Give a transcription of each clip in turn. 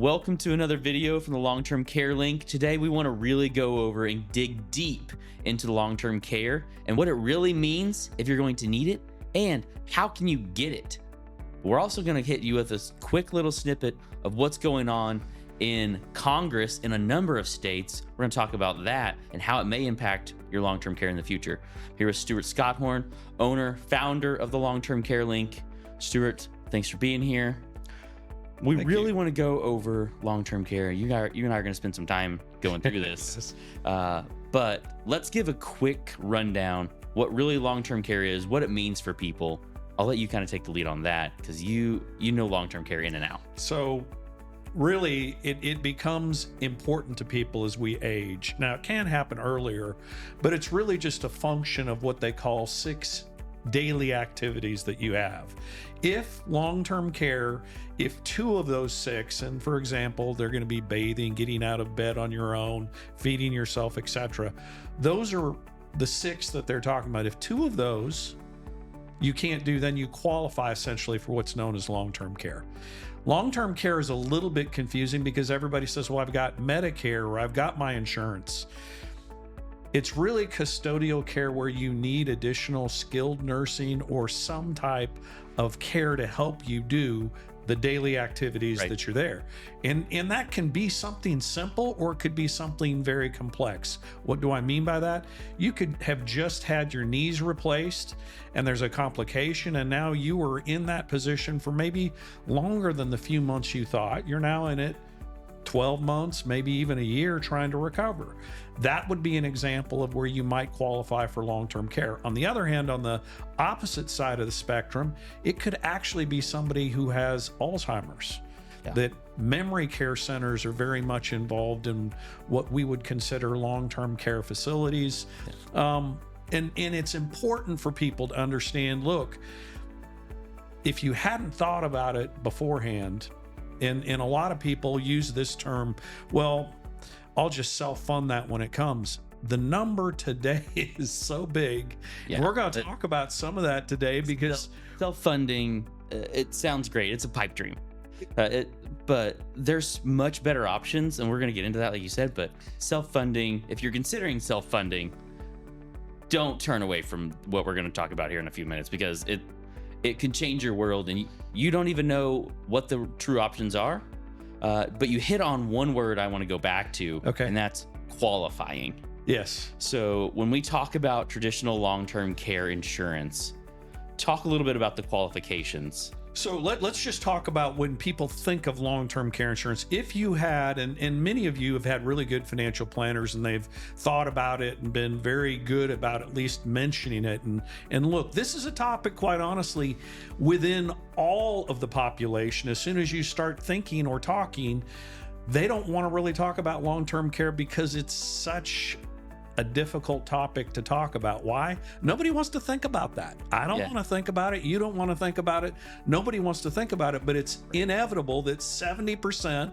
Welcome to another video from the Long-Term Care Link. Today we want to really go over and dig deep into the long-term care and what it really means if you're going to need it and how can you get it. We're also going to hit you with this quick little snippet of what's going on in Congress in a number of states. We're going to talk about that and how it may impact your long-term care in the future. Here is Stewart Scothorn, owner, founder of the Long-Term Care Link. Stewart, thanks for being here. We really want to go over long-term care. You and I are going to spend some time going through this. Yes. But let's give a quick rundown what really long-term care is, what it means for people. I'll let you kind of take the lead on that because you know long-term care in and out. So really, it becomes important to people as we age. Now, it can happen earlier, but it's really just a function of what they call 6 daily activities that you have. If long-term care, if 2 of those 6, and for example, they're going to be bathing, getting out of bed on your own, feeding yourself, etc. Those are the 6 that they're talking about. If 2 of those you can't do, then you qualify essentially for what's known as long-term care. Long-term care is a little bit confusing because everybody says, well, I've got Medicare or I've got my insurance. It's really custodial care where you need additional skilled nursing or some type of care to help you do the daily activities that you're there. And that can be something simple or it could be something very complex. What do I mean by that? You could have just had your knees replaced and there's a complication and now you are in that position for maybe longer than the few months you thought. You're now in it 12 months, maybe even a year trying to recover. That would be an example of where you might qualify for long-term care. On the other hand, on the opposite side of the spectrum, it could actually be somebody who has Alzheimer's. That memory care centers are very much involved in what we would consider long-term care facilities. And it's important for people to understand, look, if you hadn't thought about it beforehand, and a lot of people use this term, well, I'll just self-fund that when it comes. The number today is so big. Yeah, we're going to talk about some of that today because self-funding, it sounds great. It's a pipe dream. But there's much better options, and we're going to get into that, like you said. But self-funding, if you're considering self-funding, don't turn away from what we're going to talk about here in a few minutes because it can change your world and you don't even know what the true options are. But you hit on one word I want to go back to, and that's qualifying. Yes. So when we talk about traditional long-term care insurance, talk a little bit about the qualifications. So let's just talk about when people think of long-term care insurance. If you had, and many of you have had really good financial planners and they've thought about it and been very good about at least mentioning it. And look, this is a topic, quite honestly, within all of the population. As soon as you start thinking or talking, they don't want to really talk about long-term care because it's such a difficult topic to talk about. Why? Nobody wants to think about that. I don't want to think about it. You don't want to think about it. Nobody wants to think about it, but it's inevitable that 70%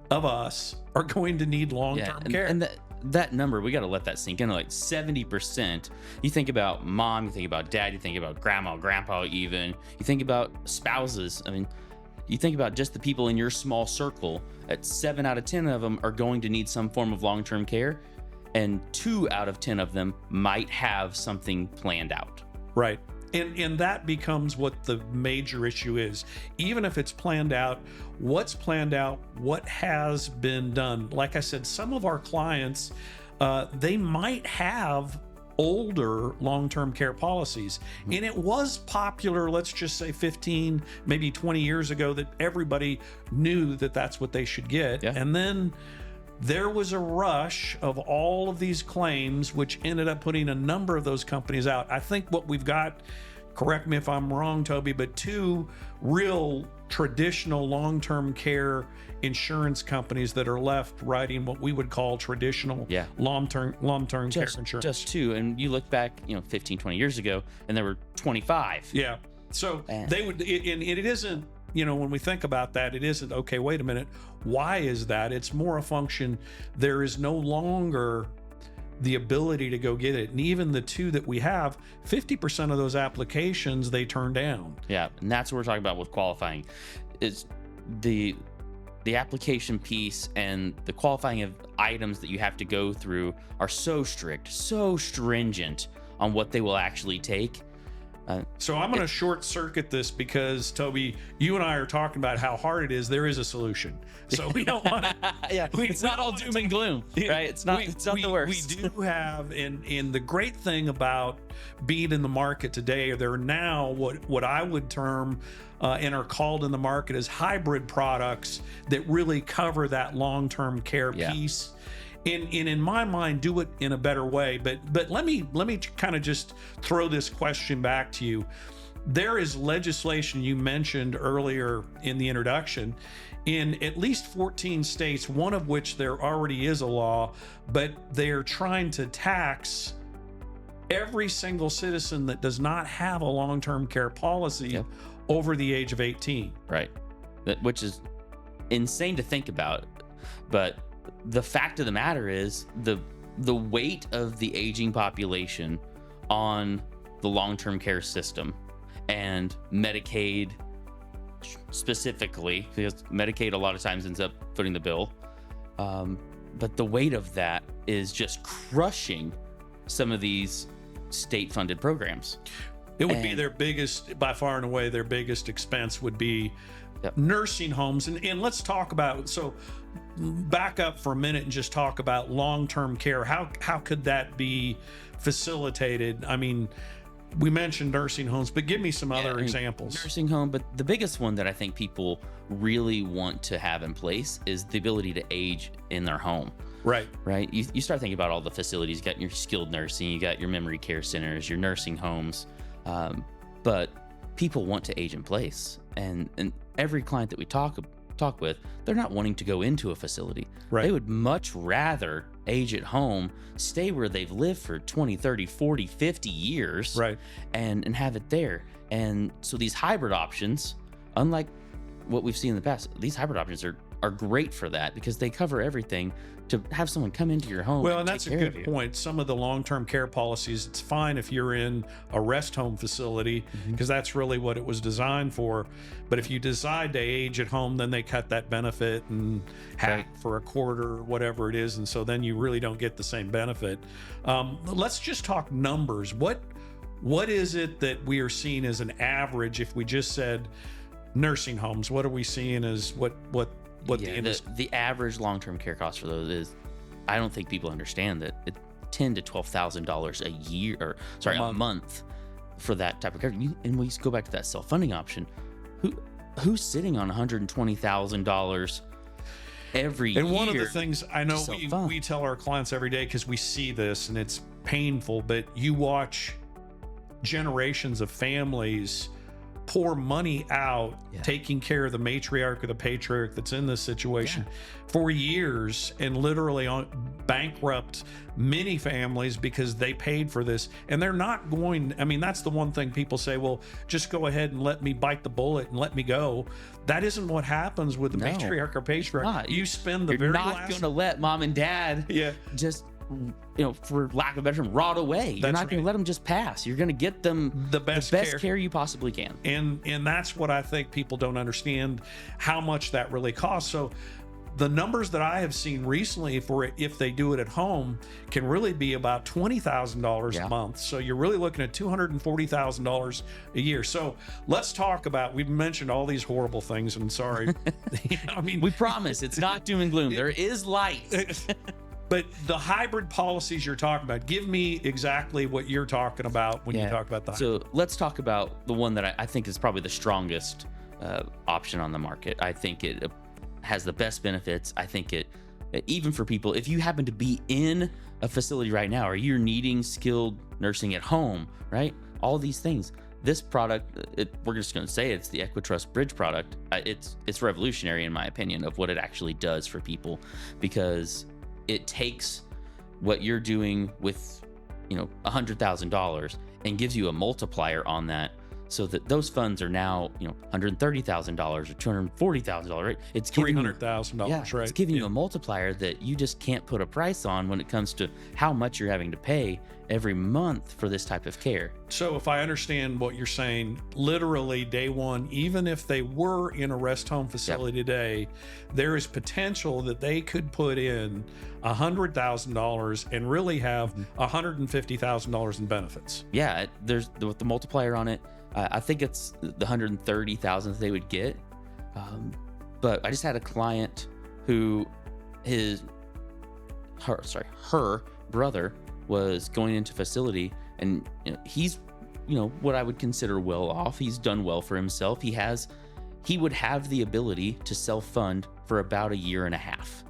of us are going to need long-term care. And that number, we got to let that sink in. Like 70%. You think about mom, you think about dad, you think about grandma, grandpa even. You think about spouses. I mean, you think about just the people in your small circle. At 7 out of 10 of them are going to need some form of long-term care. And 2 out of 10 of them might have something planned out. Right. And that becomes what the major issue is. Even if it's planned out, what's planned out, what has been done. Like I said, some of our clients, they might have older long-term care policies. And it was popular, let's just say 15, maybe 20 years ago, that everybody knew that that's what they should get. Yeah. And then there was a rush of all of these claims, which ended up putting a number of those companies out. I think what we've got, correct me if I'm wrong, Toby, but 2 real traditional long-term care insurance companies that are left writing what we would call traditional long-term care insurance. Just 2. And you look back, 15, 20 years ago, and there were 25. Yeah. So they would, and it isn't, when we think about that, it isn't, okay, wait a minute, why is that? It's more a function, there is no longer the ability to go get it. And even the 2 that we have, 50% of those applications, they turn down. Yeah, and that's what we're talking about with qualifying. Is the application piece and the qualifying of items that you have to go through are so strict, so stringent on what they will actually take. So I'm going to short circuit this because, Toby, you and I are talking about how hard it is. There is a solution. So we don't want to. Yeah, it's not all doom and gloom, right? It's not the worst. We do have, and the great thing about being in the market today, there are now what I would term and are called in the market as hybrid products that really cover that long-term care piece. And in my mind, do it in a better way. But let me kind of just throw this question back to you. There is legislation you mentioned earlier in the introduction in at least 14 states, one of which there already is a law, but they're trying to tax every single citizen that does not have a long-term care policy over the age of 18. Right. Which is insane to think about. But the fact of the matter is the weight of the aging population on the long-term care system and Medicaid specifically, because Medicaid a lot of times ends up footing the bill. But the weight of that is just crushing some of these state-funded programs. It would be their biggest, by far and away, their biggest expense would be nursing homes. And let's talk about, so back up for a minute and just talk about long-term care. How could that be facilitated? I mean, we mentioned nursing homes, but give me some other examples. Nursing home, but the biggest one that I think people really want to have in place is the ability to age in their home. Right. You start thinking about all the facilities. You got your skilled nursing, you got your memory care centers, your nursing homes, but people want to age in place. And every client that we talk with, they're not wanting to go into a facility. Right. They would much rather age at home, stay where they've lived for 20, 30, 40, 50 years, right, and have it there. And so these hybrid options, unlike what we've seen in the past, these hybrid options are great for that because they cover everything to have someone come into your home. Well, and that's a good point. Some of the long-term care policies, it's fine if you're in a rest home facility because that's really what it was designed for. But if you decide to age at home, then they cut that benefit and half for a quarter or whatever it is. And so then you really don't get the same benefit. Let's just talk numbers. What is it that we are seeing as an average if we just said nursing homes? What are we seeing as what the average long-term care cost for those is, I don't think people understand that it's $10,000 to $12,000 a year, or sorry, a month for that type of care. And we go back to that self-funding option. Who's sitting on $120,000 every year? And one of the things I know we tell our clients every day, because we see this and it's painful, but you watch generations of families pour money out taking care of the matriarch or the patriarch that's in this situation for years and literally bankrupt many families because they paid for this. And they're not going, I mean, that's the one thing people say, well, just go ahead and let me bite the bullet and let me go. That isn't what happens with the matriarch or patriarch. You spend the You're not going to let mom and dad just, for lack of a better term, rot away. You're not going to let them just pass. You're going to get them the best care you possibly can. And that's what I think people don't understand, how much that really costs. So the numbers that I have seen recently for if they do it at home can really be about $20,000 a month. So you're really looking at $240,000 a year. So let's talk about, we've mentioned all these horrible things, and sorry. I mean, we promise it's not doom and gloom. There is light. But the hybrid policies you're talking about, give me exactly what you're talking about when you talk about that. So let's talk about the one that I think is probably the strongest option on the market. I think it has the best benefits. I think it, even for people, if you happen to be in a facility right now or you're needing skilled nursing at home, right? All these things. This product, we're just going to say it's the EquiTrust Bridge product. It's revolutionary in my opinion of what it actually does for people, because it takes what you're doing with, $100,000 and gives you a multiplier on that, so that those funds are now, $130,000 or $240,000, right? It's $300,000, right? It's giving you a multiplier that you just can't put a price on when it comes to how much you're having to pay every month for this type of care. So if I understand what you're saying, literally day one, even if they were in a rest home facility today, there is potential that they could put in $100,000 and really have $150,000 in benefits. Yeah, there's the multiplier on it. I think it's the $130,000 that they would get. But I just had a client who her brother was going into facility, and he's what I would consider well off. He's done well for himself. He would have the ability to self-fund for about a year and a half.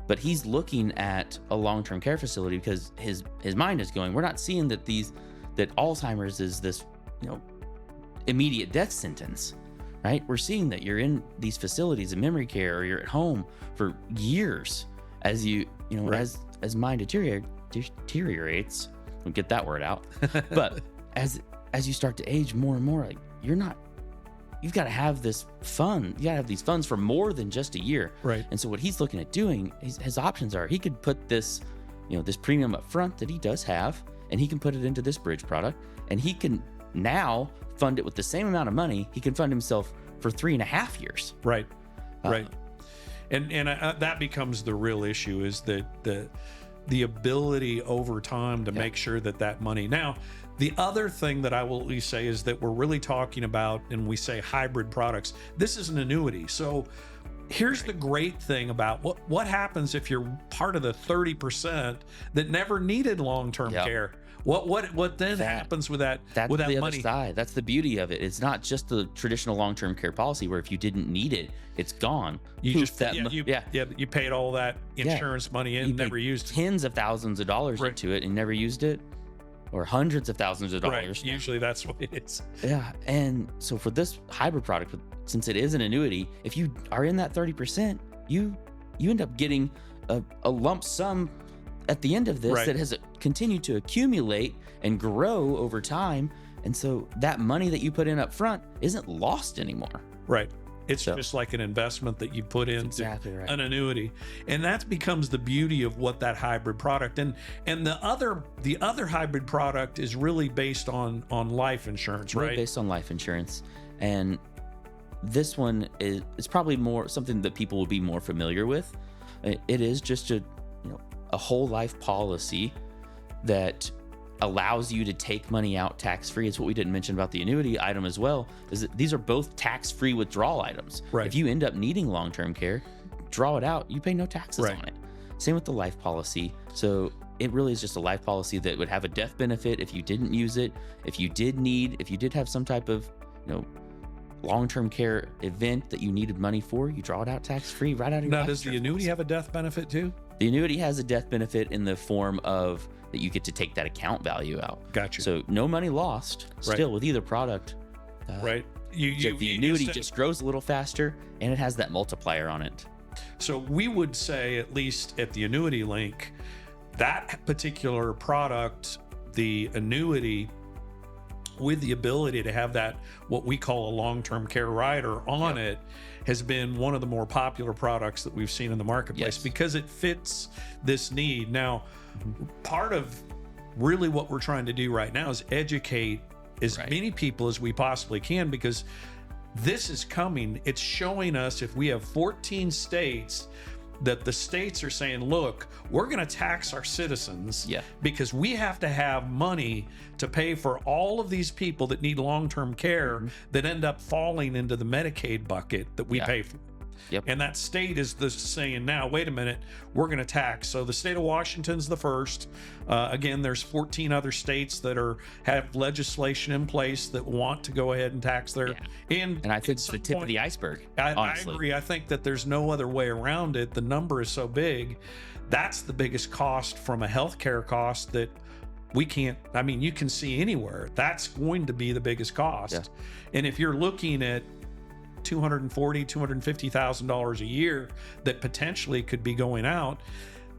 But he's looking at a long-term care facility because his mind is going, we're not seeing that Alzheimer's is this immediate death sentence, right? We're seeing that you're in these facilities in memory care, or you're at home for years as as mind deteriorates. Don't get that word out. But as you start to age more and more, like you've got to have this fund. You got to have these funds for more than just a year. Right. And so what he's looking at doing, his options are, he could put this, this premium up front that he does have, and he can put it into this bridge product, and he can now fund it with the same amount of money. He can fund himself for 3.5 years. Right. Right. And that becomes the real issue, is that the ability over time to make sure that money. Now, the other thing that I will at least say is that we're really talking about, and we say hybrid products, this is an annuity. So here's the great thing about what happens if you're part of the 30% that never needed long-term care. What then happens with that? That's with that the money? Other side. That's the beauty of it. It's not just the traditional long-term care policy where if you didn't need it, it's gone. You paid all that insurance money in, you never used it. Tens of thousands of dollars into it and never used it, or hundreds of thousands of dollars. Right. Usually that's what it is. Yeah, and so for this hybrid product, since it is an annuity, if you are in that 30%, you end up getting a lump sum at the end of this that has continued to accumulate and grow over time. And so that money that you put in up front isn't lost anymore. Right. It's just like an investment that you put into an annuity. And that becomes the beauty of what that hybrid product. And the other hybrid product is really based on life insurance, right? Based on life insurance. And this one is probably more something that people will be more familiar with. It is just a whole life policy that allows you to take money out tax-free. It's what we didn't mention about the annuity item as well, is that these are both tax-free withdrawal items. Right. If you end up needing long-term care, draw it out, you pay no taxes on it. Same with the life policy. So it really is just a life policy that would have a death benefit if you didn't use it. If you did have some type of, long-term care event that you needed money for, you draw it out tax-free right out of your life. Now, does the annuity have a death benefit too? The annuity has a death benefit in the form of that you get to take that account value out. Gotcha. So no money lost still with either product. Right. The annuity just grows a little faster, and it has that multiplier on it. So we would say, at least at the annuity link, that particular product, the annuity, with the ability to have that, what we call a long-term care rider on it, has been one of the more popular products that we've seen in the marketplace because it fits this need. Now, part of really what we're trying to do right now is educate as many people as we possibly can, because this is coming. It's showing us, if we have 14 states, that the states are saying, look, we're going to tax our citizens because we have to have money to pay for all of these people that need long-term care that end up falling into the Medicaid bucket that we pay for. And that state is saying, now, wait a minute, we're going to tax. So the state of Washington's the first. Again, there's 14 other states that have legislation in place that want to go ahead and tax their. And I think it's the tip of the iceberg. I agree. I think that there's no other way around it. The number is so big. That's the biggest cost from a healthcare cost that we can't. I mean, you can see anywhere. That's going to be the biggest cost. And if you're looking at $250,000 a year that potentially could be going out,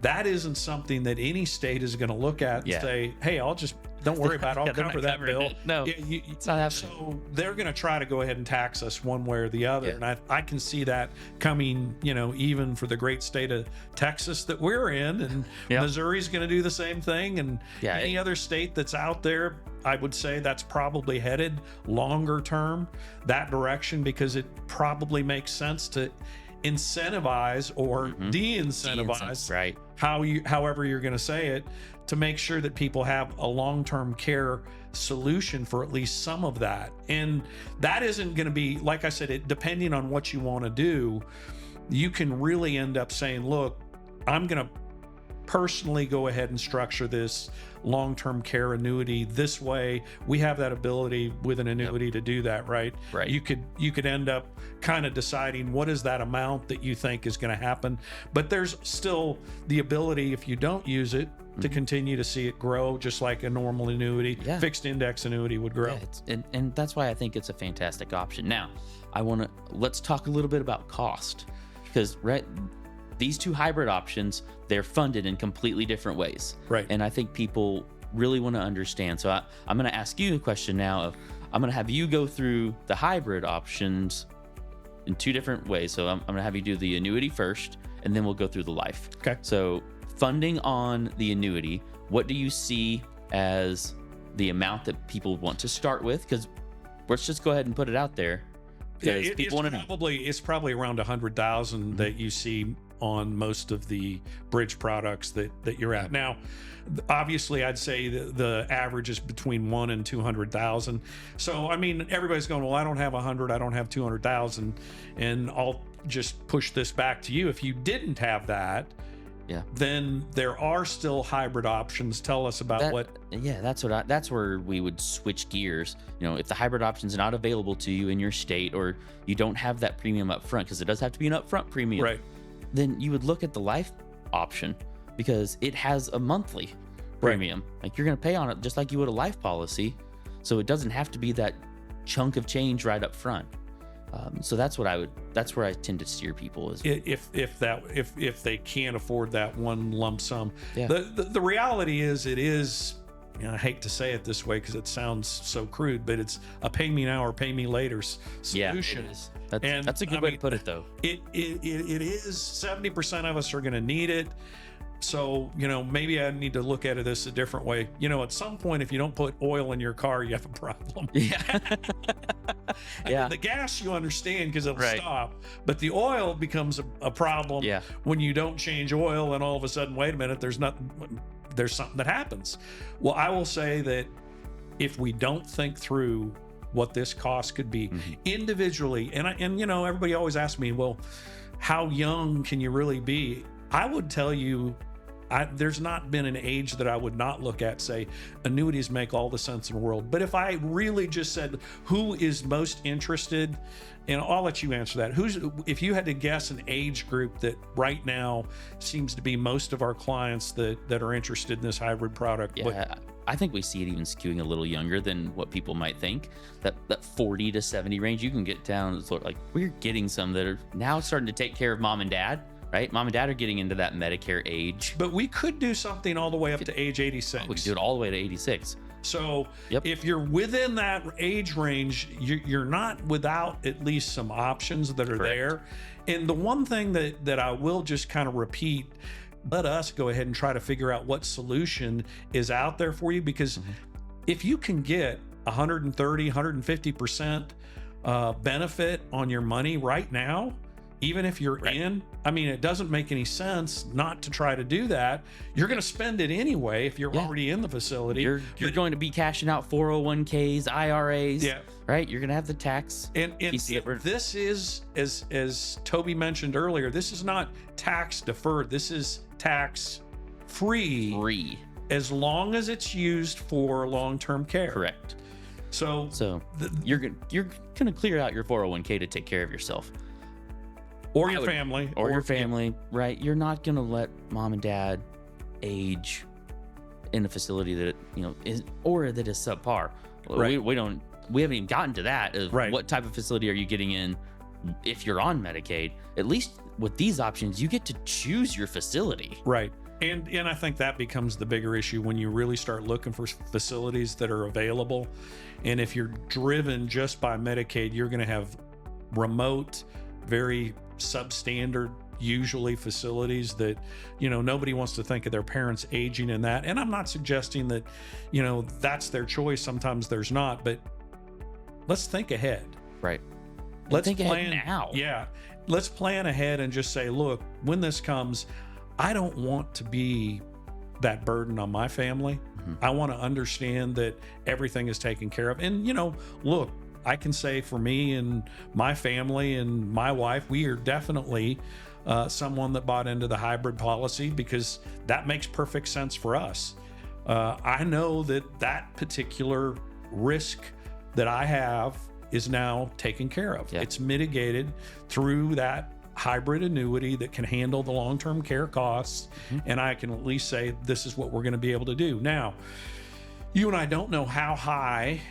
that isn't something that any state is going to look at and say, hey, I'll just don't worry about it. I'll Yeah, they're cover not that covering bill. it. No, it's not happening. So they're going to try to go ahead and tax us one way or the other. Yeah. And I can see that coming, even for the great state of Texas that we're in. And Yeah. Missouri's going to do the same thing. And Yeah, any other state that's out there, I would say that's probably headed longer term that direction, because it probably makes sense to incentivize or de-incentivize, right? however you're going to say it, to make sure that people have a long-term care solution for at least some of that. And that isn't going to be, like I said, depending on what you want to do, you can really end up saying, look, I'm going to personally go ahead and structure this long-term care annuity this way. We have that ability with an annuity to do that, right? Right. You could end up kind of deciding what is that amount that you think is going to happen, but there's still the ability, if you don't use it, to continue to see it grow, just like a normal annuity. Yeah. Fixed index annuity would grow. Yeah, and that's why I think it's a fantastic option. Now, let's talk a little bit about cost, because these two hybrid options, they're funded in completely different ways. Right. And I think people really want to understand. So I'm going to ask you a question now. I'm going to have you go through the hybrid options in two different ways. So I'm going to have you do the annuity first, and then we'll go through the life. Okay. So funding on the annuity, what do you see as the amount that people want to start with? Because let's just go ahead and put it out there. Because people want to know. It's probably around 100,000 that you see on most of the bridge products that you're at. Now, obviously, I'd say the average is between 1 and 200,000. So, I mean, everybody's going, well, I don't have 100, I don't have 200,000. And I'll just push this back to you. If you didn't have that, then there are still hybrid options. Tell us about what. Yeah, that's where we would switch gears. If the hybrid option is not available to you in your state, or you don't have that premium up front, because it does have to be an upfront premium, right? Then you would look at the life option, because it has a monthly premium. Like, you're going to pay on it just like you would a life policy. So it doesn't have to be that chunk of change right up front. So that's where I tend to steer people is if they can't afford that one lump sum. Yeah. The reality is, it is, I hate to say it this way because it sounds so crude, but it's a pay me now or pay me later solution. Yeah, it is. That's a good way to put it, though. It is. 70% of us are going to need it. So, maybe I need to look at this a different way. At some point, if you don't put oil in your car, you have a problem. Yeah. I mean, the gas you understand because it'll stop, but the oil becomes a problem when you don't change oil, and all of a sudden, wait a minute, there's something that happens. Well, I will say that if we don't think through what this cost could be individually, and everybody always asks me, well, how young can you really be? I would tell you, there's not been an age that I would not look at, say, annuities make all the sense in the world. But if I really just said, who is most interested, and I'll let you answer that. If you had to guess an age group that right now seems to be most of our clients that are interested in this hybrid product. Yeah, I think we see it even skewing a little younger than what people might think. That 40 to 70 range, you can get down, like, we're getting some that are now starting to take care of mom and dad. Right? Mom and dad are getting into that Medicare age. But we could do something all the way up to age 86. We could do it all the way to 86. So if you're within that age range, you're not without at least some options that are there. And the one thing that I will just kind of repeat, let us go ahead and try to figure out what solution is out there for you. Because if you can get 130, 150% benefit on your money right now, even if you're in, I mean, it doesn't make any sense not to try to do that. You're going to spend it anyway if you're already in the facility. You're going to be cashing out 401ks, IRAs, right? You're going to have the tax. And this is, as Toby mentioned earlier, this is not tax deferred. This is tax free. As long as it's used for long-term care. Correct. So you're going to clear out your 401k to take care of yourself. Or your family. Or your family, right? You're not going to let mom and dad age in a facility that, is subpar. Right. We haven't even gotten to that. What type of facility are you getting in if you're on Medicaid? At least with these options, you get to choose your facility. Right. And I think that becomes the bigger issue when you really start looking for facilities that are available. And if you're driven just by Medicaid, you're going to have remote, very substandard, usually facilities that, nobody wants to think of their parents aging in that. And I'm not suggesting that, that's their choice. Sometimes there's not, but let's think ahead. Right. Let's think plan ahead now. Yeah. Let's plan ahead and just say, look, when this comes, I don't want to be that burden on my family. I want to understand that everything is taken care of. And, look, I can say for me and my family and my wife, we are definitely someone that bought into the hybrid policy because that makes perfect sense for us. I know that particular risk that I have is now taken care of. Yeah. It's mitigated through that hybrid annuity that can handle the long-term care costs. And I can at least say, this is what we're going to be able to do. Now, you and I don't know how high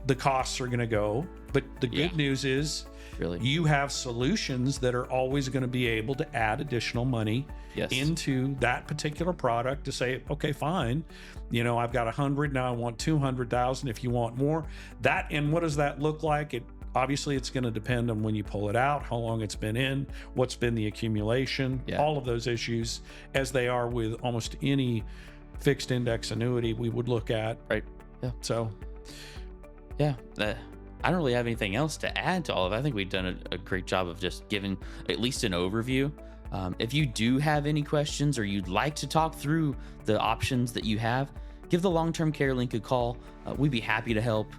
the costs are going to go, but the good news is really, you have solutions that are always going to be able to add additional money into that particular product to say, okay, fine. I've got 100 now. I want 200,000. If you want more, that, and what does that look like? Obviously, it's going to depend on when you pull it out, how long it's been in, what's been the accumulation, all of those issues, as they are with almost any fixed index annuity we would look at. Right. Yeah. So, I don't really have anything else to add to all of it. I think we've done a great job of just giving at least an overview. If you do have any questions or you'd like to talk through the options that you have, give the long-term care link a call. We'd be happy to help.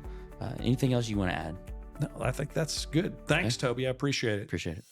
Anything else you want to add? No, I think that's good. Thanks, Toby. I appreciate it. Appreciate it.